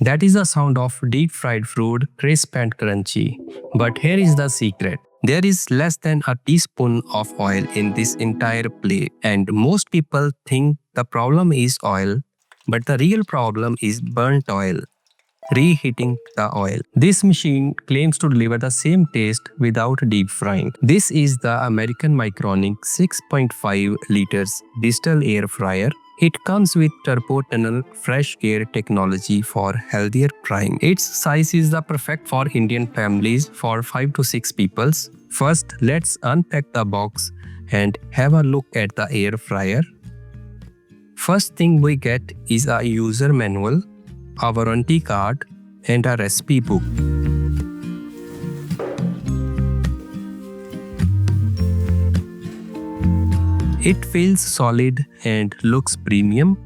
That is the sound of deep fried fruit, crisp and crunchy. But here is the secret. There is less than a teaspoon of oil in this entire plate, and most people think the problem is oil, but the real problem is burnt oil. Reheating the oil. This machine claims to deliver the same taste without deep frying. This is the American Micronic 6.5 liters digital air fryer. It comes with turbo tunnel fresh air technology for healthier frying. Its size is the perfect for Indian families for 5 to 6 peoples. First, let's unpack the box and have a look at the air fryer. First thing we get is a user manual, a warranty card, and a recipe book. It feels solid and looks premium.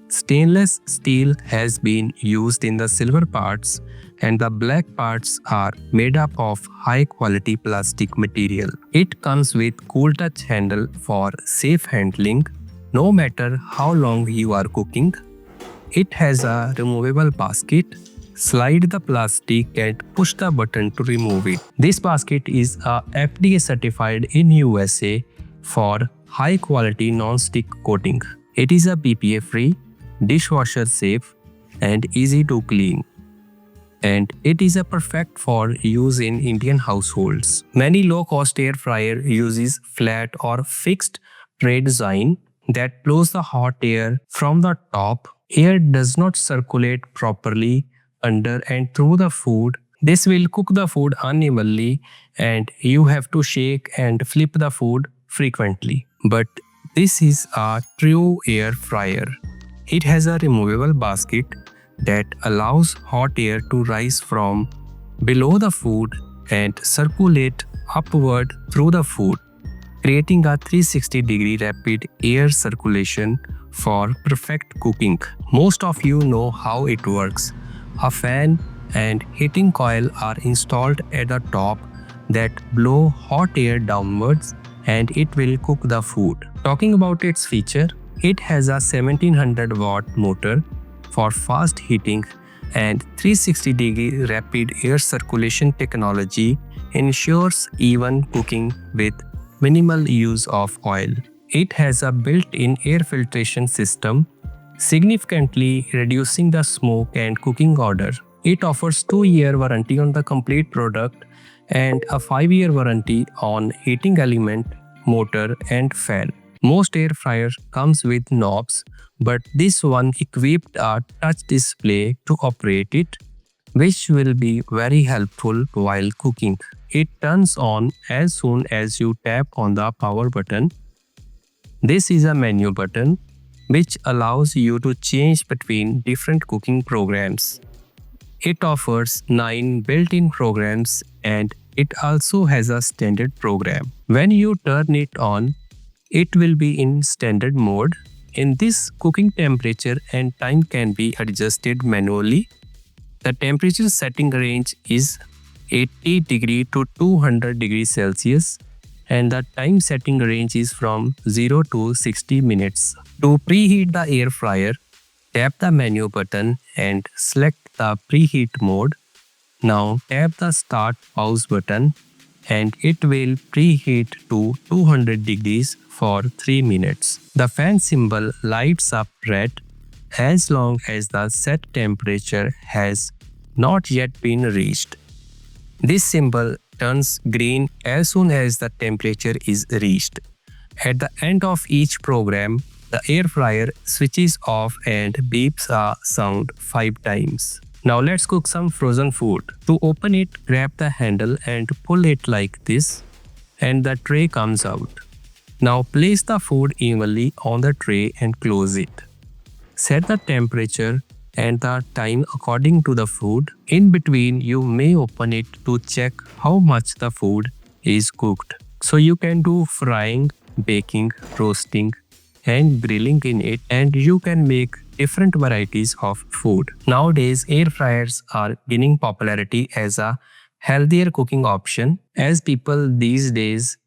Stainless steel has been used in the silver parts, and the black parts are made up of high-quality plastic material. It comes with cool touch handle for safe handling, no matter how long you are cooking. It has a removable basket. Slide the plastic and push the button to remove it. This basket is a FDA certified in USA for high quality non-stick coating. It is a BPA free, dishwasher safe, and easy to clean. And it is a perfect for use in Indian households. Many low-cost air fryer uses flat or fixed tray design that blows the hot air from the top. Air does not circulate properly under and through the food. This will cook the food unevenly and you have to shake and flip the food frequently. But this is a true air fryer. It has a removable basket that allows hot air to rise from below the food and circulate upward through the food, creating a 360-degree rapid air circulation for perfect cooking. Most of you know how it works. A fan and heating coil are installed at the top that blow hot air downwards and it will cook the food. Talking about its feature, it has a 1700 watt motor for fast heating and 360-degree rapid air circulation technology ensures even cooking with minimal use of oil. It has a built-in air filtration system, significantly reducing the smoke and cooking odor. It offers 2-year warranty on the complete product and a 5-year warranty on heating element, motor and fan. Most air fryers comes with knobs, but this one equipped a touch display to operate it, which will be very helpful while cooking. It turns on as soon as you tap on the power button. This is a menu button which allows you to change between different cooking programs. It offers 9 built-in programs and it also has a standard program. When you turn it on, it will be in standard mode. In this, cooking temperature and time can be adjusted manually. The temperature setting range is 80 degree to 200 degrees Celsius and the time setting range is from 0 to 60 minutes. To preheat the air fryer, tap the menu button and select the preheat mode. Now tap the start pause button and it will preheat to 200 degrees for 3 minutes. The fan symbol lights up red as long as the set temperature has not yet been reached. This symbol turns green as soon as the temperature is reached. At the end of each program, the air fryer switches off and beeps a sound 5 times. Now let's cook some frozen food. To open it, grab the handle and pull it like this and the tray comes out. Now place the food evenly on the tray and close it. Set the temperature and the time according to the food. In between, you may open it to check how much the food is cooked. So you can do frying, baking, roasting and grilling in it and you can make different varieties of food. Nowadays, air fryers are gaining popularity as a healthier cooking option as people these days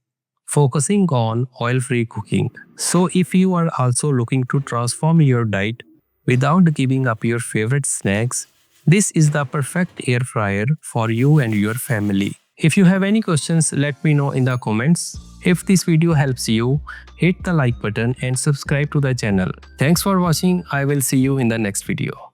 focusing on oil-free cooking. So if you are also looking to transform your diet without giving up your favorite snacks, This is the perfect air fryer for you and your family. If you have any questions, let me know in the comments. If this video helps you, hit the like button and subscribe to the channel. Thanks for watching. I will see you in the next video.